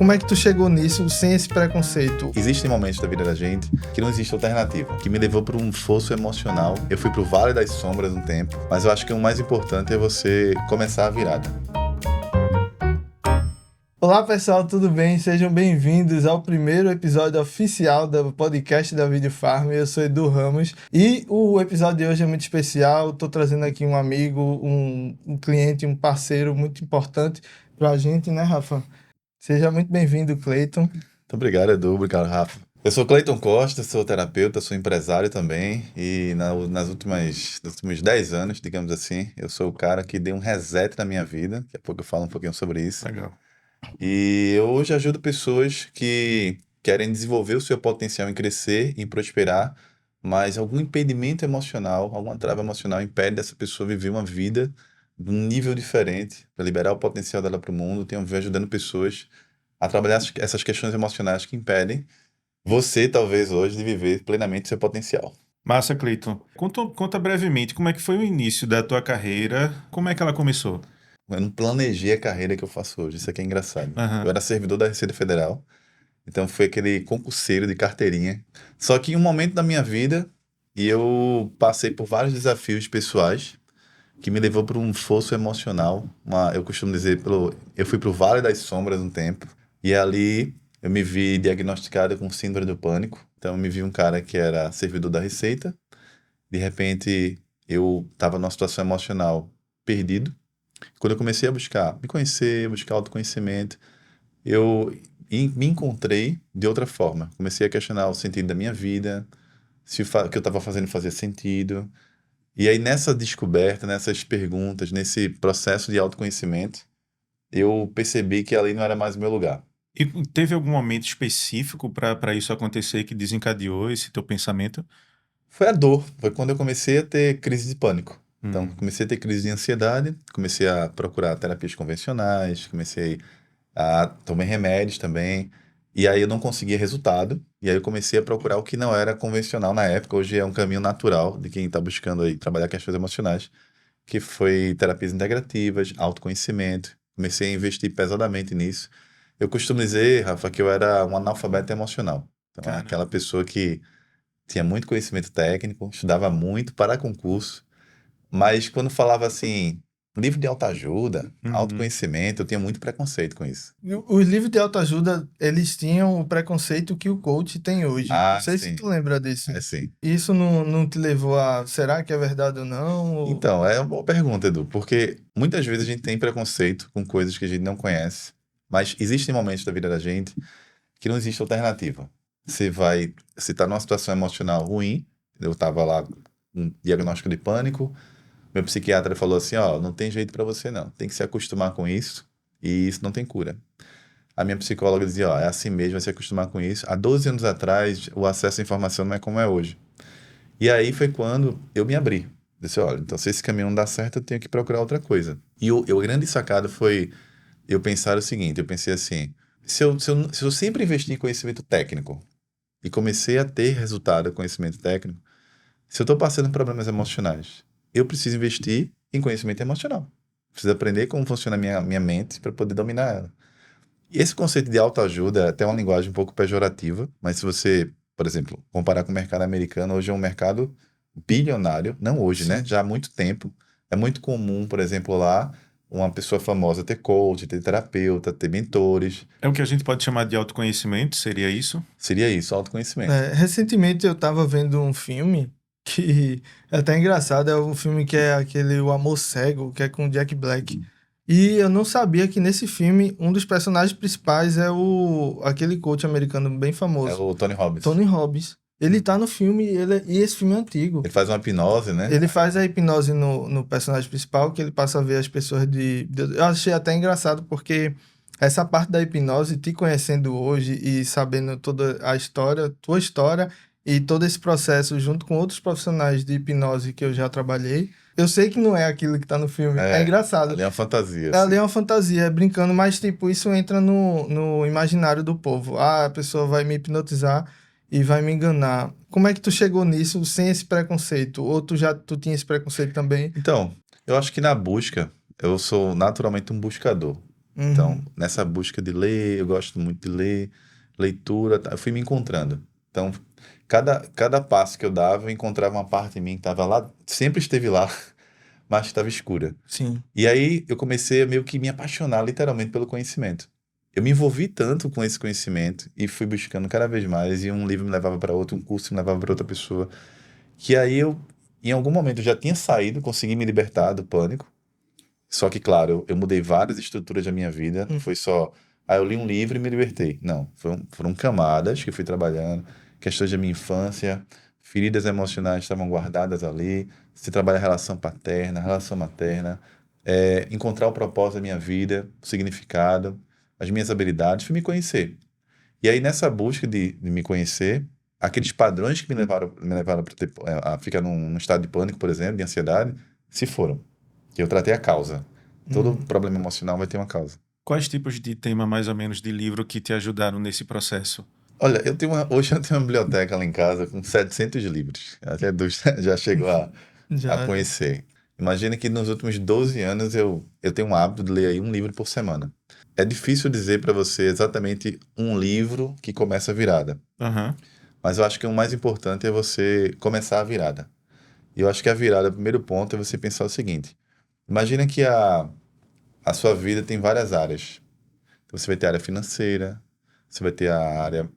Como é que tu chegou nisso sem esse preconceito? Existem momentos da vida da gente que não existe alternativa, que me levou para um fosso emocional. Eu fui pro Vale das Sombras um tempo, mas eu acho que o mais importante é você começar a virada. Olá pessoal, tudo bem? Sejam bem-vindos ao primeiro episódio oficial do podcast da Video Farm. Eu sou Edu Ramos e o episódio de hoje é muito especial. Estou trazendo aqui um amigo, um cliente, um parceiro muito importante para a gente, né, Rafa? Seja muito bem-vindo, Cleiton. Muito obrigado, Edu. Obrigado, Rafa. Eu sou Cleiton Costa, sou terapeuta, sou empresário também e nos últimos 10 anos, digamos assim, eu sou o cara que deu um reset na minha vida. Daqui a pouco eu falo um pouquinho sobre isso. Legal. E eu hoje ajudo pessoas que querem desenvolver o seu potencial em crescer, em prosperar, mas algum impedimento emocional, alguma trava emocional impede dessa pessoa viver uma vida de um nível diferente, para liberar o potencial dela para o mundo. Tenho vindo ajudando pessoas a trabalhar essas questões emocionais que impedem você, talvez, hoje, de viver plenamente seu potencial. Massa, Cleiton. Conta brevemente como é que foi o início da tua carreira, como é que ela começou? Eu não planejei a carreira que eu faço hoje, isso aqui é engraçado. Aham. Eu era servidor da Receita Federal, então fui aquele concurseiro de carteirinha. Só que em um momento da minha vida, e eu passei por vários desafios pessoais, que me levou para um fosso emocional. Eu costumo dizer, eu fui para o Vale das Sombras um tempo, e ali eu me vi diagnosticado com síndrome do pânico. Então eu me vi um cara que era servidor da Receita, de repente eu estava numa situação emocional perdido. Quando eu comecei a buscar me conhecer, buscar autoconhecimento, eu me encontrei de outra forma. Comecei a questionar o sentido da minha vida, se o que eu estava fazendo fazia sentido. E aí, nessa descoberta, nessas perguntas, nesse processo de autoconhecimento, eu percebi que ali não era mais o meu lugar. E teve algum momento específico para isso acontecer que desencadeou esse teu pensamento? Foi a dor, foi quando eu comecei a ter crise de pânico. Então, Hum. comecei a ter crise de ansiedade, comecei a procurar terapias convencionais, comecei a tomar remédios também, e aí eu não conseguia resultado, e aí eu comecei a procurar o que não era convencional na época, hoje é um caminho natural de quem está buscando aí trabalhar questões emocionais, que foi terapias integrativas, autoconhecimento, comecei a investir pesadamente nisso. Eu costumo dizer, Rafa, que eu era um analfabeto emocional, então Caramba. aquela pessoa que tinha muito conhecimento técnico, estudava muito para concurso, mas quando falava assim, livro de autoajuda, Uhum. autoconhecimento, eu tinha muito preconceito com isso. Os livros de autoajuda, eles tinham o preconceito que o coach tem hoje. Ah, Não sei se sim. tu lembra disso. É sim. Isso não te levou a... Será que é verdade ou não? Ou- Então, é uma boa pergunta, Edu, porque muitas vezes a gente tem preconceito com coisas que a gente não conhece, mas existem momentos da vida da gente que não existe alternativa. Você tá numa situação emocional ruim, eu tava lá com um diagnóstico de pânico, meu psiquiatra falou assim, ó, não tem jeito para você não, tem que se acostumar com isso e isso não tem cura. A minha psicóloga dizia, ó, é assim mesmo, vai se acostumar com isso. Há 12 anos atrás, o acesso à informação não é como é hoje. E aí foi quando eu me abri. Disse, olha, então se esse caminho não dá certo, eu tenho que procurar outra coisa. E o grande sacado foi eu pensar o seguinte, eu pensei assim, se eu sempre investi em conhecimento técnico e comecei a ter resultado com conhecimento técnico, se eu estou passando por problemas emocionais, eu preciso investir em conhecimento emocional. Preciso aprender como funciona a minha mente para poder dominar ela. E esse conceito de autoajuda é até uma linguagem um pouco pejorativa, mas se você, por exemplo, comparar com o mercado americano, hoje é um mercado bilionário, não hoje, né? Sim. Já há muito tempo. É muito comum, por exemplo, lá, uma pessoa famosa ter coach, ter terapeuta, ter mentores. É o que a gente pode chamar de autoconhecimento, seria isso? Seria isso, autoconhecimento. Recentemente eu tava vendo um filme que é até engraçado, é um filme que é aquele O Amor Cego, que é com o Jack Black. E eu não sabia que nesse filme um dos personagens principais é aquele coach americano bem É famoso, o Tony Robbins. Tony Robbins. Ele tá no filme e esse filme é antigo. Ele faz uma hipnose, né? Ele faz a hipnose no personagem principal, que ele passa a ver as pessoas Eu achei até engraçado, porque essa parte da hipnose, te conhecendo hoje e sabendo toda a história, tua história e todo esse processo, junto com outros profissionais de hipnose que eu já trabalhei, eu sei que não é aquilo que tá no filme. É engraçado. Ali é uma fantasia. Ali assim. é uma fantasia, é brincando, mas tipo, isso entra no imaginário do povo. Ah, a pessoa vai me hipnotizar e vai me enganar. Como é que tu chegou nisso sem esse preconceito? Ou tu tinha esse preconceito também? Então, eu acho que na busca, eu sou naturalmente um buscador. Então, nessa busca de ler, eu gosto muito de ler, leitura, eu fui me encontrando. Então, cada passo que eu dava, eu encontrava uma parte em mim que estava lá, sempre esteve lá, mas estava escura. Sim. E aí eu comecei a meio que me apaixonar literalmente pelo conhecimento. Eu me envolvi tanto com esse conhecimento e fui buscando cada vez mais, e um livro me levava para outro, um curso me levava para outra pessoa, que aí eu, em algum momento, eu já tinha saído, consegui me libertar do pânico. Só que, claro, eu mudei várias estruturas da minha vida. Não foi só, eu li um livro e me libertei. Não, foram camadas que eu fui trabalhando, questões da minha infância, feridas emocionais estavam guardadas ali. Você trabalha a relação paterna, relação materna, encontrar o propósito da minha vida, o significado, as minhas habilidades, fui me conhecer. E aí, nessa busca de me conhecer, aqueles padrões que me levaram a ficar num estado de pânico, por exemplo, de ansiedade, se foram. Que eu tratei a causa. Todo problema emocional vai ter uma causa. Quais tipos de tema, mais ou menos, de livro que te ajudaram nesse processo? Olha, hoje eu tenho uma biblioteca lá em casa com 700 livros. Até já chegou a Já. conhecer. Imagina que nos últimos 12 anos eu tenho um hábito de ler aí um livro por semana. É difícil dizer para você exatamente um livro que começa a virada. Aham. Mas eu acho que o mais importante é você começar a virada. E eu acho que a virada, o primeiro ponto, é você pensar o seguinte. Imagina que a sua vida tem várias áreas. Então, você vai ter a área financeira, você vai ter a área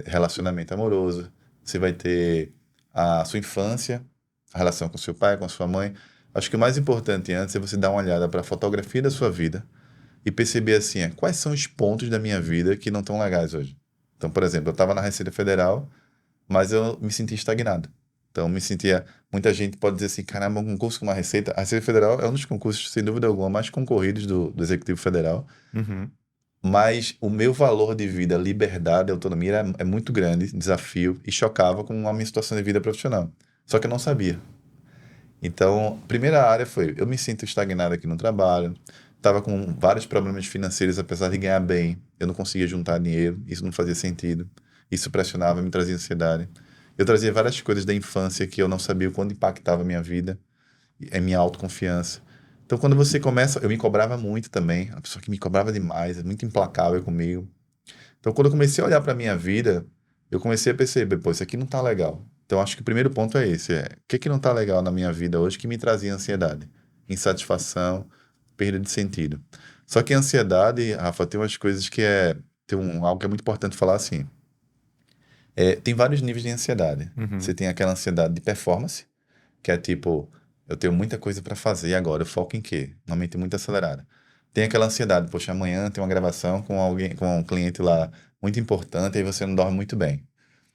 relacionamento amoroso, você vai ter a sua infância, a relação com seu pai, com sua mãe. Acho que o mais importante antes é você dar uma olhada para a fotografia da sua vida e perceber assim, quais são os pontos da minha vida que não estão legais hoje. Então, por exemplo, eu estava na Receita Federal, mas eu me senti estagnado. Então, me sentia... Muita gente pode dizer assim, caramba, um concurso com uma Receita... A Receita Federal é um dos concursos, sem dúvida alguma, mais concorridos do Executivo Federal. Uhum. Mas o meu valor de vida, liberdade, autonomia é muito grande, desafio, e chocava com a minha situação de vida profissional. Só que eu não sabia. Então, a primeira área foi, eu me sinto estagnado aqui no trabalho, estava com vários problemas financeiros, apesar de ganhar bem, eu não conseguia juntar dinheiro, isso não fazia sentido, isso pressionava, me trazia ansiedade. Eu trazia várias coisas da infância que eu não sabia o quanto impactava a minha vida, a minha autoconfiança. Então, quando você começa... Eu me cobrava muito também, uma pessoa que me cobrava demais, muito implacável comigo. Então, quando eu comecei a olhar para a minha vida, eu comecei a perceber, pô, isso aqui não tá legal. Então, acho que o primeiro ponto é esse, o que não tá legal na minha vida hoje que me trazia ansiedade, insatisfação, perda de sentido. Só que a ansiedade, Rafa, tem umas coisas que algo que é muito importante falar assim. Tem vários níveis de ansiedade. Uhum. Você tem aquela ansiedade de performance, que é tipo, eu tenho muita coisa para fazer agora, eu foco em quê? Uma mente muito acelerada. Tem aquela ansiedade, poxa, amanhã tem uma gravação com alguém, com um cliente lá muito importante, aí você não dorme muito bem.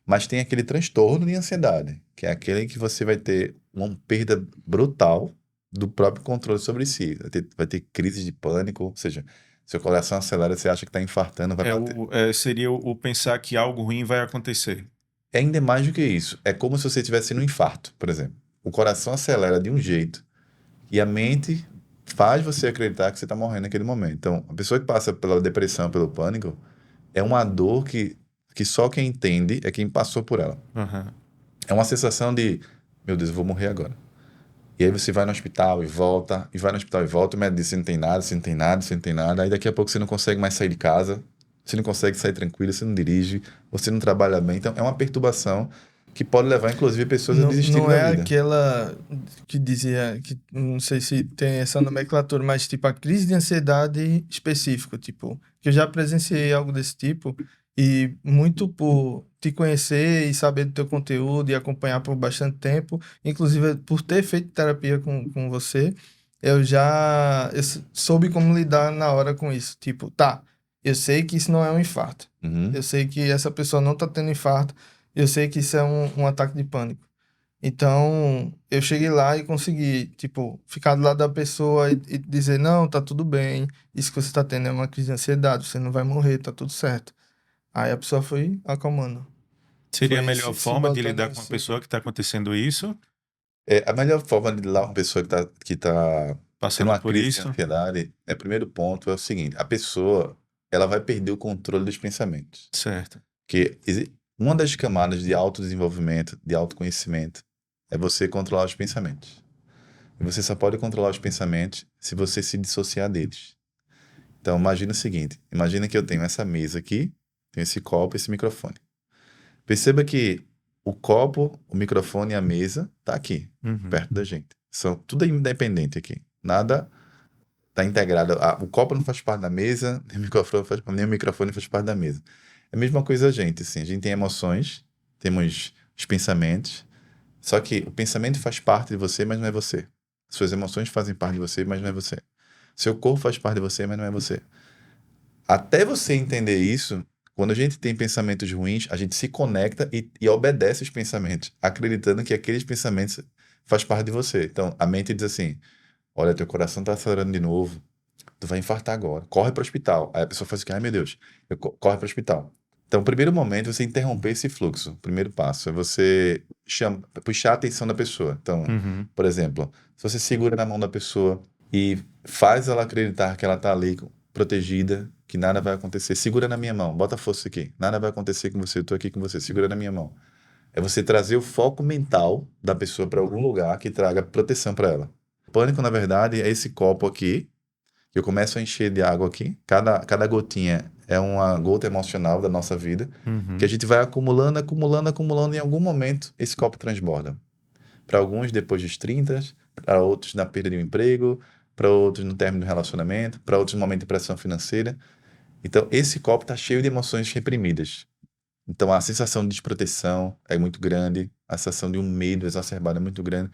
Mas tem aquele transtorno de ansiedade, que é aquele que você vai ter uma perda brutal do próprio controle sobre si. Vai ter crise de pânico, ou seja, seu coração acelera, você acha que está infartando, vai bater. Seria o pensar que algo ruim vai acontecer. É ainda mais do que isso. É como se você estivesse no infarto, por exemplo. O coração acelera de um jeito e a mente faz você acreditar que você está morrendo naquele momento. Então, a pessoa que passa pela depressão, pelo pânico, é uma dor que só quem entende é quem passou por ela. Aham. É uma sensação de, meu Deus, eu vou morrer agora. E aí você vai no hospital e volta, e vai no hospital e volta, o médico diz, você não tem nada, você não tem nada, você não tem nada. Aí daqui a pouco você não consegue mais sair de casa, você não consegue sair tranquilo, você não dirige, você não trabalha bem. Então, é uma perturbação que pode levar, inclusive, pessoas a desistirem Não da é vida. aquela que dizia, que não sei se tem essa nomenclatura, mas tipo a crise de ansiedade específica, tipo, que eu já presenciei algo desse tipo e muito por te conhecer e saber do teu conteúdo e acompanhar por bastante tempo, inclusive por ter feito terapia com você, eu soube como lidar na hora com isso, tipo, tá, eu sei que isso não é um infarto, Uhum. eu sei que essa pessoa não tá tendo infarto, eu sei que isso é um ataque de pânico. Então, eu cheguei lá e consegui, tipo, ficar do lado da pessoa e dizer, não, tá tudo bem, isso que você tá tendo é uma crise de ansiedade, você não vai morrer, tá tudo certo. Aí a pessoa foi acalmando. Seria a Foi melhor se forma de botando lidar com uma assim. pessoa que está acontecendo isso, A melhor forma de lidar com uma pessoa que tá tendo passando uma por crise de isso? ansiedade, primeiro ponto é o seguinte, a pessoa, ela vai perder o controle dos pensamentos. Certo. Porque uma das camadas de autodesenvolvimento, de autoconhecimento, é você controlar os pensamentos. E você só pode controlar os pensamentos se você se dissociar deles. Então, imagina o seguinte: imagina que eu tenho essa mesa aqui, tenho esse copo, esse microfone. Perceba que o copo, o microfone e a mesa tá aqui, Uhum. perto da gente. São tudo independente aqui. Nada tá integrado. O copo não faz parte da mesa, nem o microfone faz parte da mesa. É a mesma coisa a gente, assim. A gente tem emoções, temos os pensamentos, só que o pensamento faz parte de você, mas não é você. Suas emoções fazem parte de você, mas não é você. Seu corpo faz parte de você, mas não é você. Até você entender isso, quando a gente tem pensamentos ruins, a gente se conecta e obedece os pensamentos, acreditando que aqueles pensamentos faz parte de você. Então, a mente diz assim: olha, teu coração tá acelerando de novo, tu vai infartar agora, corre para o hospital. Aí a pessoa faz assim: ai meu Deus, corre para o hospital. Então, o primeiro momento é você interromper esse fluxo. O primeiro passo é você puxar a atenção da pessoa. Então, Uhum. por exemplo, se você segura na mão da pessoa e faz ela acreditar que ela está ali protegida, que nada vai acontecer, segura na minha mão, bota força aqui, nada vai acontecer com você, eu estou aqui com você, segura na minha mão. É você trazer o foco mental da pessoa para algum lugar que traga proteção para ela. Pânico, na verdade, é esse copo aqui, que eu começo a encher de água aqui. Cada gotinha é uma gota emocional da nossa vida, que a Uhum. gente vai acumulando, acumulando, acumulando, e em algum momento esse copo transborda. Para alguns depois dos 30, para outros na perda de um emprego, para outros no término do relacionamento, para outros no momento de pressão financeira. Então, esse copo está cheio de emoções reprimidas. Então, a sensação de desproteção é muito grande, a sensação de um medo exacerbado é muito grande,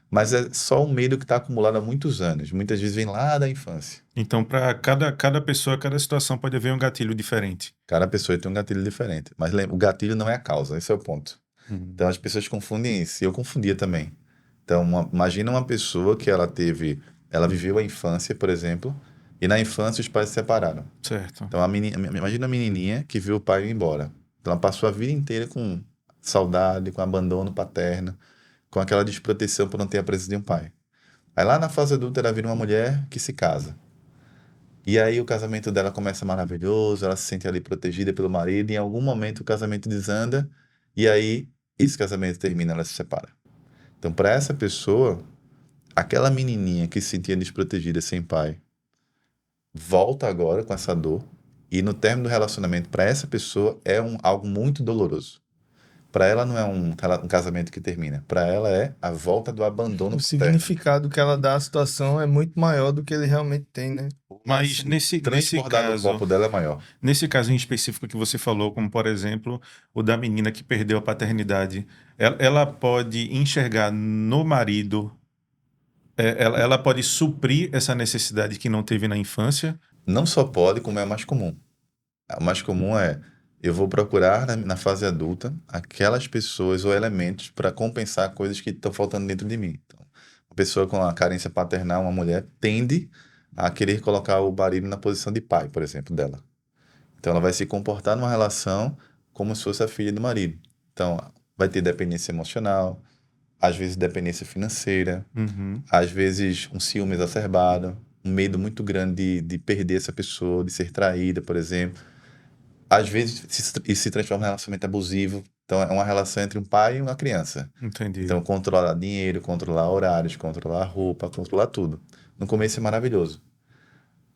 mas é só um medo que está acumulado há muitos anos. Muitas vezes vem lá da infância. Então, para cada pessoa, cada situação pode haver um gatilho diferente. Cada pessoa tem um gatilho diferente. Mas lembra, o gatilho não é a causa, esse é o ponto. Uhum. Então, as pessoas confundem isso, e eu confundia também. Então, imagina uma pessoa que ela viveu a infância, por exemplo, e na infância os pais se separaram. Certo. Então, imagina a menininha que viu o pai ir embora. Então, ela passou a vida inteira com saudade, com abandono paterno, com aquela desproteção por não ter a presença de um pai. Aí lá na fase adulta ela vira uma mulher que se casa. E aí o casamento dela começa maravilhoso, ela se sente ali protegida pelo marido, e em algum momento o casamento desanda, e aí esse casamento termina, ela se separa. Então, para essa pessoa, aquela menininha que se sentia desprotegida sem pai, volta agora com essa dor, e no término do relacionamento, para essa pessoa é algo muito doloroso. Para ela não é um casamento que termina, para ela é a volta do abandono O paterno. significado que ela dá à situação é muito maior do que ele realmente tem, né? Mas nesse Transbordar no caso, copo dela é maior. nesse caso em específico que você falou, como por exemplo o da menina que perdeu a paternidade, ela pode enxergar no marido, ela pode suprir essa necessidade que não teve na infância. Não só pode, como é mais comum. O mais comum é eu vou procurar na fase adulta aquelas pessoas ou elementos para compensar coisas que estão faltando dentro de mim. Então, uma pessoa com a carência paternal, uma mulher, tende a querer colocar o marido na posição de pai, por exemplo, dela. Então, ela vai se comportar numa relação como se fosse a filha do marido. Então, vai ter dependência emocional, às vezes dependência financeira, Uhum. às vezes um ciúme exacerbado, um medo muito grande de perder essa pessoa, de ser traída, por exemplo. Às vezes isso se transforma em um relacionamento abusivo. Então, é uma relação entre um pai e uma criança. Entendi. Então, controlar dinheiro, controlar horários, controlar roupa, controlar tudo. No começo é maravilhoso,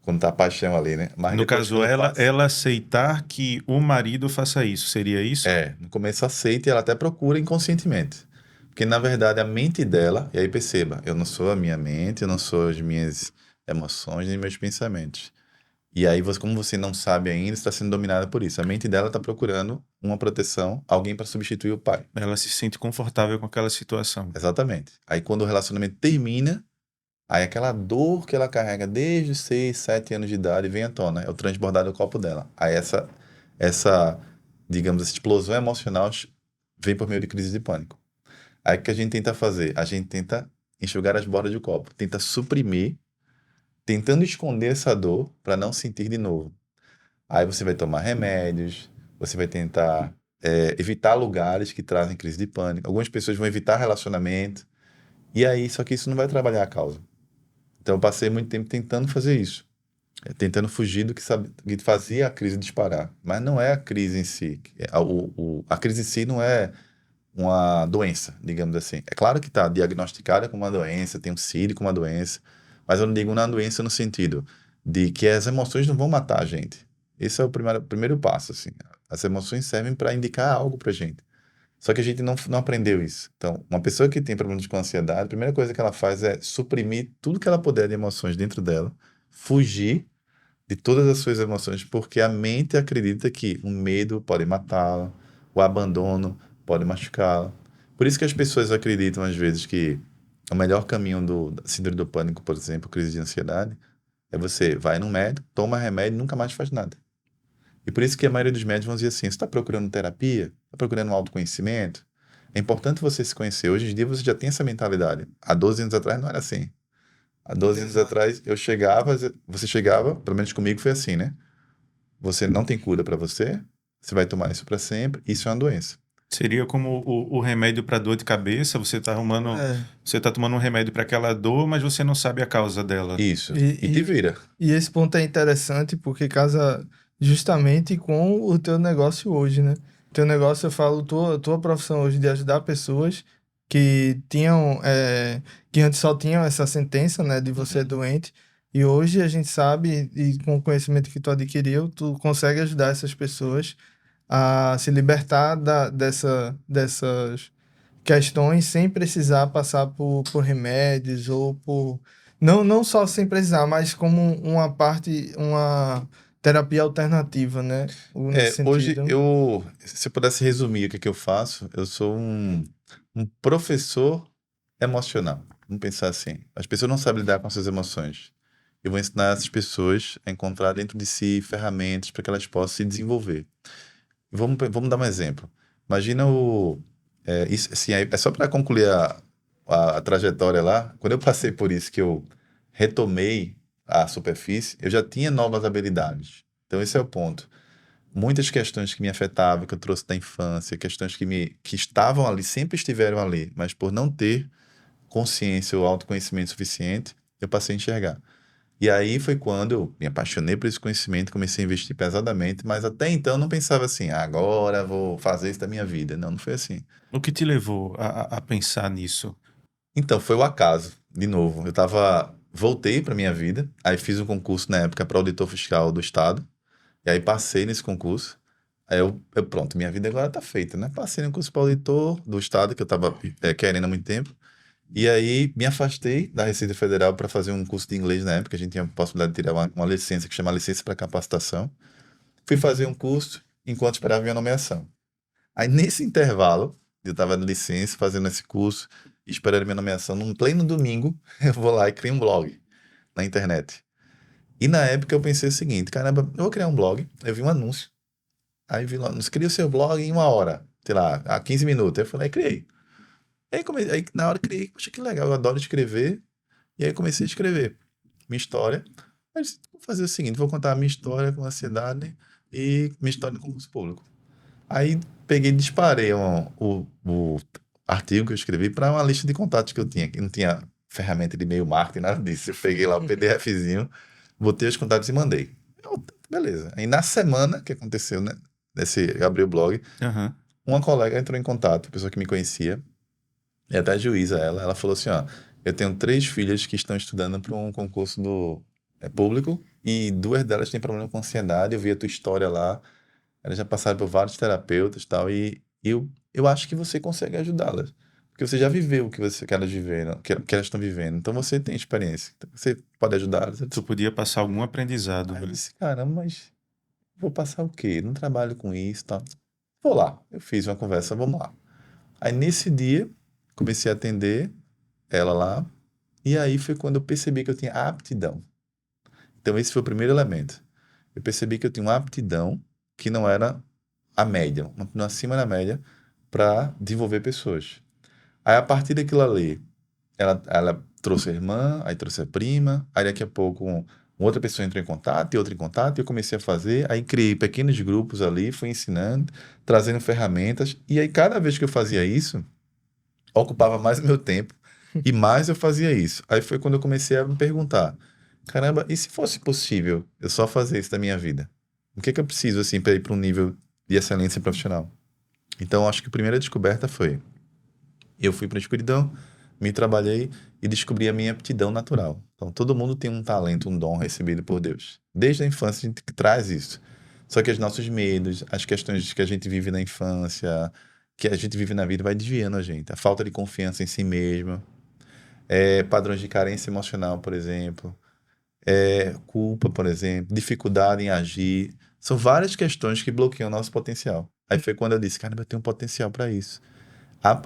quando tá a paixão ali, né? Mas No depois, caso, quando passa. ela aceitar que o marido faça isso, seria isso? No começo aceita e ela até procura inconscientemente. Porque, na verdade, a mente dela, e aí perceba, eu não sou a minha mente, eu não sou as minhas emoções nem meus pensamentos. E aí, como você não sabe ainda, está sendo dominada por isso. A mente dela está procurando uma proteção, alguém para substituir o pai. Ela se sente confortável com aquela situação. Exatamente. Aí, quando o relacionamento termina, aí aquela dor que ela carrega desde os 6, 7 anos de idade vem à tona. É o transbordar do copo dela. Aí, essa, digamos, essa explosão emocional vem por meio de crise de pânico. Aí, o que a gente tenta fazer? A gente tenta enxugar as bordas do copo, tenta suprimir, tentando esconder essa dor para não sentir de novo. Aí você vai tomar remédios, você vai tentar evitar lugares que trazem crise de pânico. Algumas pessoas vão evitar relacionamento. E aí, só que isso não vai trabalhar a causa. Então, eu passei muito tempo tentando fazer isso. Tentando fugir do que fazia a crise disparar. Mas não é a crise em si. A crise em si não é uma doença, digamos assim. É claro que está diagnosticada como uma doença, tem um CID como uma doença. Mas eu não digo uma doença no sentido de que as emoções não vão matar a gente. Esse é o primeiro passo, assim. As emoções servem para indicar algo pra gente. Só que a gente não aprendeu isso. Então, uma pessoa que tem problemas com ansiedade, a primeira coisa que ela faz é suprimir tudo que ela puder de emoções dentro dela, fugir de todas as suas emoções, porque a mente acredita que o medo pode matá-la, o abandono pode machucá-la. Por isso que as pessoas acreditam, às vezes, que o melhor caminho da síndrome do pânico, por exemplo, crise de ansiedade, é você vai no médico, toma remédio e nunca mais faz nada. E por isso que a maioria dos médicos vão dizer assim, você está procurando terapia? Está procurando um autoconhecimento? É importante você se conhecer. Hoje em dia você já tem essa mentalidade. Há 12 anos atrás não era assim. Há 12 anos atrás você chegava, pelo menos comigo foi assim, né? Você não tem cura para você vai tomar isso para sempre, isso é uma doença. Seria como o remédio para dor de cabeça, É. você tá tomando um remédio para aquela dor, mas você não sabe a causa dela. Isso. E te E, vira. e esse ponto é interessante porque casa justamente com o teu negócio hoje, né? Teu negócio, eu falo, tua profissão hoje de ajudar pessoas que tinham, que antes só tinham essa sentença, né, de você é doente, e hoje a gente sabe, e com o conhecimento que tu adquiriu, tu consegue ajudar essas pessoas a se libertar dessas questões sem precisar passar por remédios ou por. Não só sem precisar, mas como uma terapia alternativa, né? Nesse Hoje sentido. se eu pudesse resumir o que eu faço, eu sou um professor emocional. Vamos pensar assim. As pessoas não sabem lidar com suas emoções. Eu vou ensinar essas pessoas a encontrar dentro de si ferramentas para que elas possam se desenvolver. Vamos dar um exemplo. Imagina isso, assim, é só para concluir a trajetória lá. Quando eu passei por isso, que eu retomei a superfície, eu já tinha novas habilidades. Então, esse é o ponto. Muitas questões que me afetavam, que eu trouxe da infância, questões que estavam ali, sempre estiveram ali, mas por não ter consciência ou autoconhecimento suficiente, eu passei a enxergar. E aí foi quando eu me apaixonei por esse conhecimento, comecei a investir pesadamente, mas até então eu não pensava assim, agora vou fazer isso da minha vida. Não foi assim. O que te levou a pensar nisso? Então, foi o acaso, de novo. Voltei para minha vida, aí fiz um concurso na época para auditor fiscal do Estado, e aí passei nesse concurso. Aí pronto, minha vida agora tá feita, né? Passei no concurso para auditor do Estado, que eu estava querendo há muito tempo. E aí me afastei da Receita Federal para fazer um curso de inglês na época. A gente tinha a possibilidade de tirar uma licença que chama licença para capacitação. Fui fazer um curso enquanto esperava minha nomeação. Aí nesse intervalo, eu estava de licença fazendo esse curso, esperando minha nomeação, num pleno domingo, eu vou lá e crio um blog na internet. E na época eu pensei o seguinte, caramba, eu vou criar um blog. Eu vi um anúncio. Aí vi lá, cria o seu blog em 1 hora, sei lá, a 15 minutos. Aí eu falei, criei. Aí na hora criei, poxa, que legal, eu adoro escrever. E aí comecei a escrever minha história. Mas vou fazer o seguinte, vou contar a minha história com ansiedade e minha história no concurso público. Aí peguei e disparei o artigo que eu escrevi para uma lista de contatos que eu tinha, que não tinha ferramenta de e-mail marketing, nada disso. Eu peguei lá o PDFzinho, botei os contatos e mandei. Beleza. Aí na semana que aconteceu, né? Eu abri o blog, Aham. uma colega entrou em contato, pessoa que me conhecia, e até juíza ela falou assim, ó, eu tenho 3 filhas que estão estudando para um concurso público e 2 delas têm problema com ansiedade, eu vi a tua história lá, elas já passaram por vários terapeutas e tal, e eu acho que você consegue ajudá-las. Porque você já viveu o que elas viveram, que elas estão vivendo. Então você tem experiência. Então você pode ajudá-las. Eu Tu disse, podia passar algum aprendizado, aí eu velho. disse, caramba, mas vou passar o quê? Não trabalho com isso, tal. Vou lá. Eu fiz uma conversa, vamos lá. Aí nesse dia, comecei a atender ela lá. E aí foi quando eu percebi que eu tinha aptidão. Então esse foi o primeiro elemento. Eu percebi que eu tinha uma aptidão que não era a média, uma acima da média, para desenvolver pessoas. Aí a partir daquilo ali, ela trouxe a irmã, aí trouxe a prima, aí daqui a pouco uma outra pessoa entrou em contato, e outra em contato, e eu comecei a fazer, aí criei pequenos grupos ali, fui ensinando, trazendo ferramentas, e aí cada vez que eu fazia isso, ocupava mais o meu tempo, e mais eu fazia isso. Aí foi quando eu comecei a me perguntar, caramba, e se fosse possível eu só fazer isso da minha vida? O que eu preciso, assim, para ir para um nível de excelência profissional? Então, acho que a primeira descoberta foi, eu fui para a escuridão, me trabalhei e descobri a minha aptidão natural. Então, todo mundo tem um talento, um dom recebido por Deus. Desde a infância a gente traz isso. Só que os nossos medos, as questões que a gente vive na infância, que a gente vive na vida, vai desviando a gente. A falta de confiança em si mesmo, padrões de carência emocional, por exemplo, culpa, por exemplo, dificuldade em agir. São várias questões que bloqueiam o nosso potencial. Aí foi quando eu disse, cara, eu tenho um potencial para isso.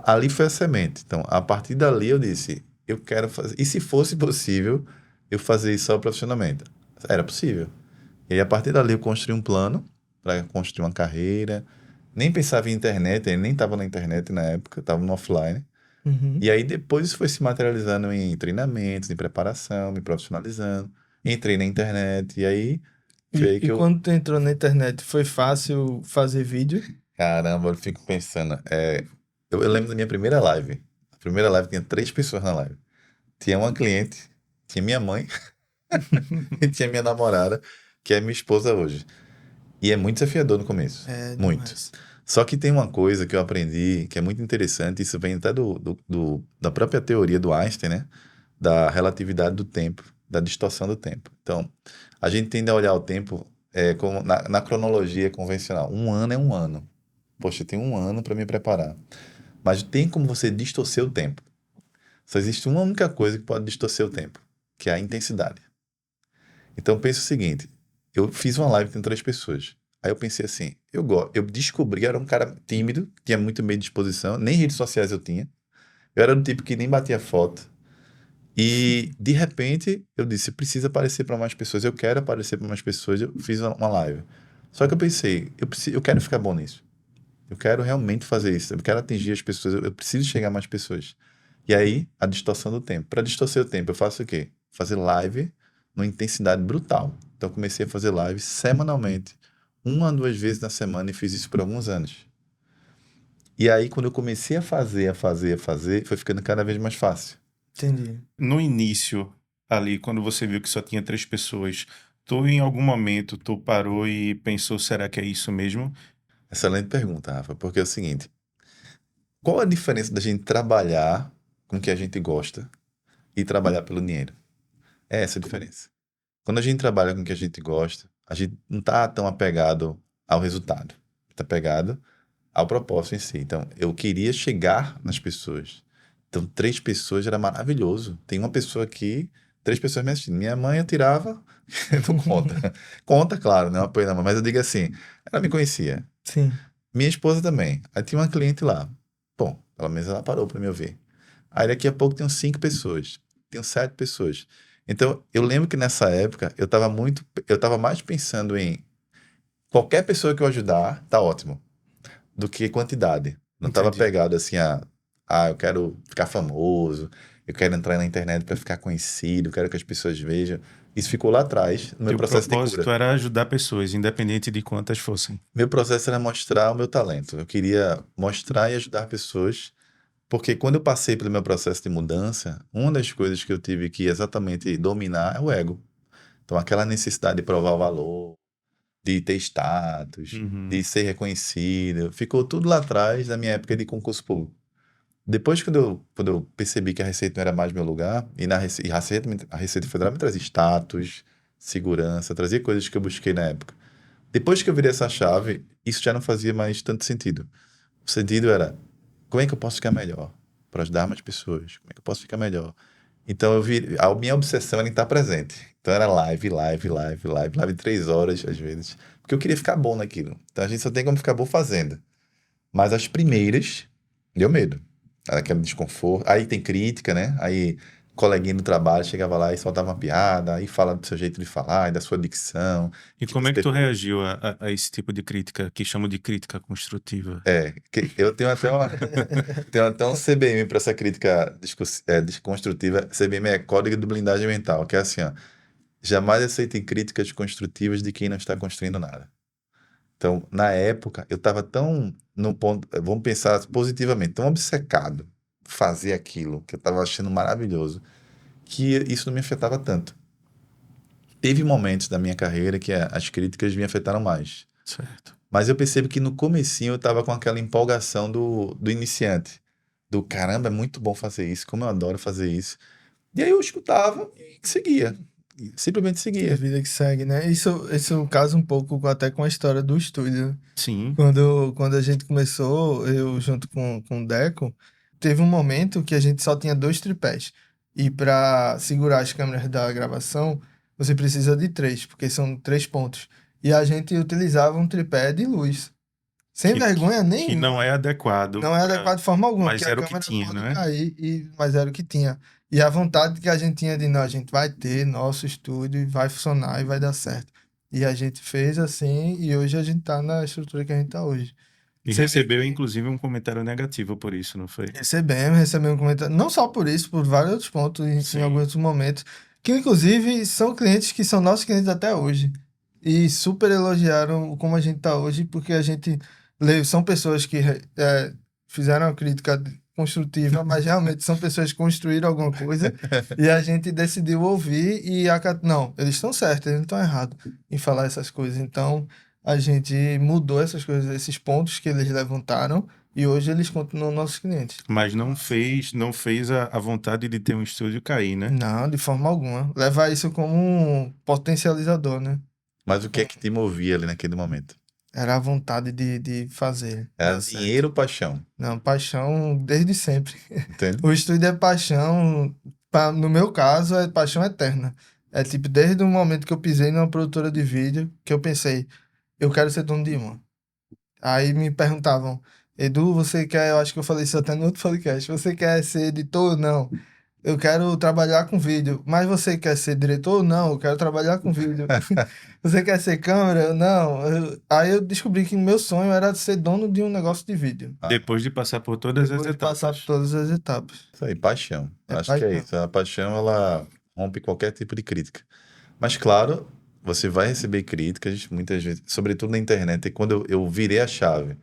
Ali foi a semente. Então, a partir dali eu disse, eu quero fazer. E se fosse possível, eu fazer isso só profissionalmente? Era possível. E aí, a partir dali, eu construí um plano para construir uma carreira. Nem pensava em internet, eu nem estava na internet na época, estava no offline. Uhum. E aí, depois, isso foi se materializando em treinamentos, em preparação, me profissionalizando. Entrei na internet, e aí foi aí E que eu. quando tu entrou na internet, foi fácil fazer vídeo? Caramba, eu fico pensando. Eu lembro da minha primeira live. A primeira live tinha 3 pessoas na live. Tinha uma cliente, tinha minha mãe e tinha minha namorada, que é minha esposa hoje. E é muito desafiador no começo. É Muito. demais. Só que tem uma coisa que eu aprendi que é muito interessante, isso vem até da própria teoria do Einstein, né? Da relatividade do tempo, da distorção do tempo. Então, a gente tende a olhar o tempo como na cronologia convencional. Um ano é um ano. Poxa, eu tenho um ano para me preparar. Mas tem como você distorcer o tempo. Só existe uma única coisa que pode distorcer o tempo, que é a intensidade. Então, pensa o seguinte, eu fiz uma live com 3 pessoas. Aí eu pensei assim, eu descobri, eu era um cara tímido, tinha muito medo de exposição, nem redes sociais eu tinha. Eu era do tipo que nem batia foto. E, de repente, eu disse, precisa aparecer para mais pessoas, eu quero aparecer para mais pessoas, eu fiz uma live. Só que eu pensei, eu quero ficar bom nisso. Eu quero realmente fazer isso, eu quero atingir as pessoas, eu preciso chegar a mais pessoas. E aí, a distorção do tempo. Para distorcer o tempo, eu faço o quê? Fazer live numa intensidade brutal. Então, eu comecei a fazer live semanalmente, 1 a 2 vezes na semana, e fiz isso por alguns anos. E aí, quando eu comecei a fazer, foi ficando cada vez mais fácil. Entendi. No início, ali, quando você viu que só tinha 3 pessoas, tu em algum momento, tu parou e pensou, será que é isso mesmo? Excelente pergunta, Rafa, porque é o seguinte: qual a diferença da gente trabalhar com o que a gente gosta e trabalhar pelo dinheiro? É essa a diferença. Quando a gente trabalha com o que a gente gosta, a gente não está tão apegado ao resultado. Está apegado ao propósito em si. Então, eu queria chegar nas pessoas. Então, 3 pessoas era maravilhoso. Tem uma pessoa aqui, 3 pessoas me assistindo. Minha mãe eu tirava, não conta. Conta, claro, não é um apoio da mãe, mas eu digo assim, ela me conhecia. Sim. Minha esposa também. Aí tinha uma cliente lá. Bom, pelo menos ela parou para me ouvir. Aí daqui a pouco tem 5 pessoas. Tem 7 pessoas. Então, eu lembro que nessa época eu estava mais pensando em qualquer pessoa que eu ajudar, tá ótimo, do que quantidade. Não estava Entendi. pegado assim eu quero ficar famoso, eu quero entrar na internet para ficar conhecido, eu quero que as pessoas vejam. Isso ficou lá atrás, no meu Teu processo de propósito cura. era ajudar pessoas, independente de quantas fossem. Meu processo era mostrar o meu talento. Eu queria mostrar e ajudar pessoas. Porque quando eu passei pelo meu processo de mudança, uma das coisas que eu tive que exatamente dominar é o ego. Então, aquela necessidade de provar o valor, de ter status, Uhum. de ser reconhecido, ficou tudo lá atrás da minha época de concurso público. Depois, quando eu percebi que a Receita não era mais meu lugar, e a Receita Federal me trazia status, segurança, trazia coisas que eu busquei na época. Depois que eu virei essa chave, isso já não fazia mais tanto sentido. O sentido era, como é que eu posso ficar melhor? Para ajudar mais pessoas. Como é que eu posso ficar melhor? Então a minha obsessão era em estar presente. Então era live, 3 horas às vezes. Porque eu queria ficar bom naquilo. Então a gente só tem como ficar bom fazendo. Mas as primeiras, deu medo. Era aquele desconforto. Aí tem crítica, né? Aí coleguinha do trabalho chegava lá e soltava uma piada, aí fala do seu jeito de falar e da sua dicção. E Que como é que você tu reagiu a esse tipo de crítica, que chamam de crítica construtiva? Eu tenho até um CBM para essa crítica desconstrutiva. CBM é Código de Blindagem Mental, que é assim, ó, jamais aceitem críticas construtivas de quem não está construindo nada. Então, na época, eu estava tão no ponto, vamos pensar positivamente, tão obcecado por fazer aquilo que eu estava achando maravilhoso, que isso não me afetava tanto. Teve momentos da minha carreira que as críticas me afetaram mais. Certo. Mas eu percebo que no comecinho eu estava com aquela empolgação do iniciante. do caramba, é muito bom fazer isso, como eu adoro fazer isso. E aí eu escutava e seguia. E simplesmente A seguia. vida que segue, né? Isso casa um pouco até com a história do estúdio, né? Sim, Quando a gente começou, eu junto com o Deco, teve um momento que a gente só tinha 2 tripés. E para segurar as câmeras da gravação, você precisa de 3, porque são 3 pontos. E a gente utilizava um tripé de luz. Sem vergonha que não nenhuma. é adequado, Não é adequado de forma alguma, mas porque a era o que câmera tinha, pode não é? cair, mas era o que tinha. E a vontade que a gente tinha de, não, a gente vai ter nosso estúdio e vai funcionar e vai dar certo. E a gente fez assim, e hoje a gente tá na estrutura que a gente tá hoje. E Você vê recebeu, que inclusive, um comentário negativo por isso, não foi? recebemos um comentário, não só por isso, por vários outros pontos, em alguns Sim. outros momentos, que inclusive são clientes que são nossos clientes até hoje. E super elogiaram como a gente tá hoje, porque a gente são pessoas que fizeram a crítica construtiva, mas realmente são pessoas que construíram alguma coisa e a gente decidiu ouvir e não, eles estão certos, eles não estão errados em falar essas coisas. Então a gente mudou essas coisas, esses pontos que eles levantaram e hoje eles continuam nossos clientes. Mas não fez a vontade de ter um estúdio cair, né? Não, de forma alguma. Levar isso como um potencializador, né? Mas o que é que te movia ali naquele momento? Era a vontade de fazer Era dar certo. dinheiro ou paixão? Não, paixão desde sempre. Entende? O estúdio é paixão, no meu caso, é paixão eterna. É tipo, desde o momento que eu pisei numa produtora de vídeo, que eu pensei, eu quero ser dono de uma. Aí me perguntavam, Edu, você quer, eu acho que eu falei isso até no outro podcast, você quer ser editor? Não. Eu quero trabalhar com vídeo. Mas você quer ser diretor? Não, eu quero trabalhar com vídeo. Você quer ser câmera? Não. Aí eu descobri que meu sonho era ser dono de um negócio de vídeo. Ah, Depois de passar por todas as Depois de passar por etapas. todas as etapas. isso aí, paixão. É Acho que é paixão. isso. A paixão, ela rompe qualquer tipo de crítica. Mas, claro, você vai receber críticas, muitas vezes, sobretudo na internet. E quando eu virei a chave,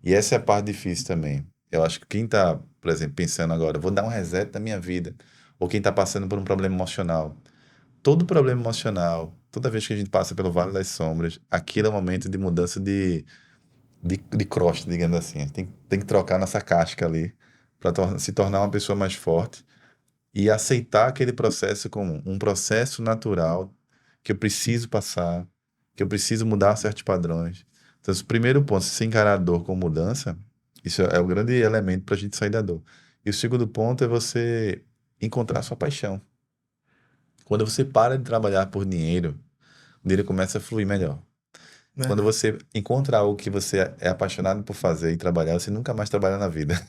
e essa é a parte difícil também. Eu acho que quem tá, por exemplo, pensando agora, vou dar um reset na minha vida, ou quem tá passando por um problema emocional. Todo problema emocional, toda vez que a gente passa pelo Vale das Sombras, aquilo é um momento de mudança de crosta, digamos assim. A gente tem que trocar nossa casca ali para se tornar uma pessoa mais forte e aceitar aquele processo como um processo natural que eu preciso passar, que eu preciso mudar certos padrões. Então, o primeiro ponto, se você encarar a dor com mudança, isso é o grande elemento para a gente sair da dor. E o segundo ponto é você encontrar a sua paixão. Quando você para de trabalhar por dinheiro, o dinheiro começa a fluir melhor. Quando Verdade. você encontra algo que você é apaixonado por fazer e trabalhar, você nunca mais trabalha na vida.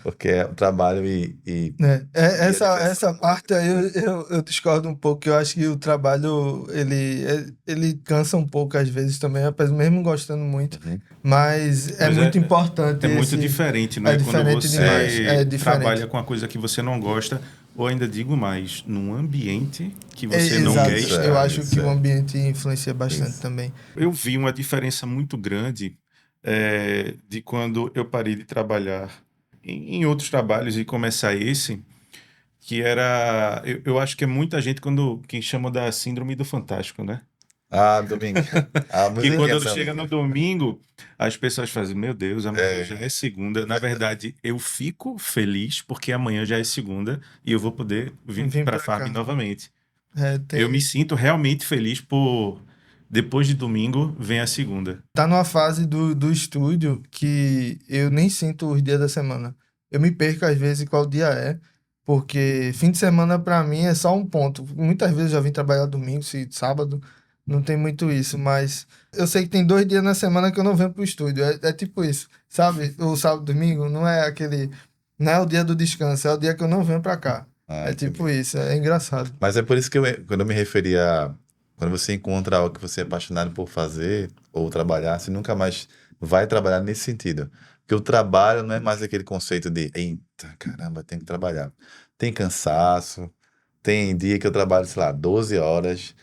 Porque é o trabalho É, e a essa diversão. parte aí eu discordo um pouco, que eu acho que o trabalho ele cansa um pouco às vezes também, apesar mesmo gostando muito, Uhum. mas é Mas muito importante é muito esse. diferente, não É é? Quando diferente demais, é você trabalha diferente. com a coisa que você não gosta, ou ainda digo mais, num ambiente que É, você não quer exato, Isso eu estar. acho que isso o ambiente influencia bastante isso. também. Eu vi uma diferença muito grande de quando eu parei de trabalhar em outros trabalhos e começar esse, que era, eu acho que é muita gente quem chama da síndrome do fantástico, né? Ah, domingo. A Que musiquinha quando também. chega no domingo, as pessoas fazem, meu Deus, amanhã já É, é segunda. Na verdade, eu fico feliz porque amanhã já é segunda e eu vou poder vir Vim para a pra Farm cá. novamente. É, Eu me sinto realmente feliz por depois de domingo vem a segunda. tá numa fase do estúdio que eu nem sinto os dias da semana. Eu me perco às vezes qual dia é, porque fim de semana pra mim é só um ponto. Muitas vezes eu já vim trabalhar domingo, se sábado, não tem muito isso, mas eu sei que tem 2 dias na semana que eu não venho pro estúdio. É tipo isso, sabe? O sábado, domingo não é aquele, não é o dia do descanso, é o dia que eu não venho pra cá. ah, É tipo entendi. isso, é engraçado. Mas é por isso que quando eu me referi a quando você encontra algo que você é apaixonado por fazer ou trabalhar, você nunca mais vai trabalhar nesse sentido. Porque o trabalho não é mais aquele conceito de, eita, caramba, tem que trabalhar. Tem cansaço, tem dia que eu trabalho, sei lá, 12 horas,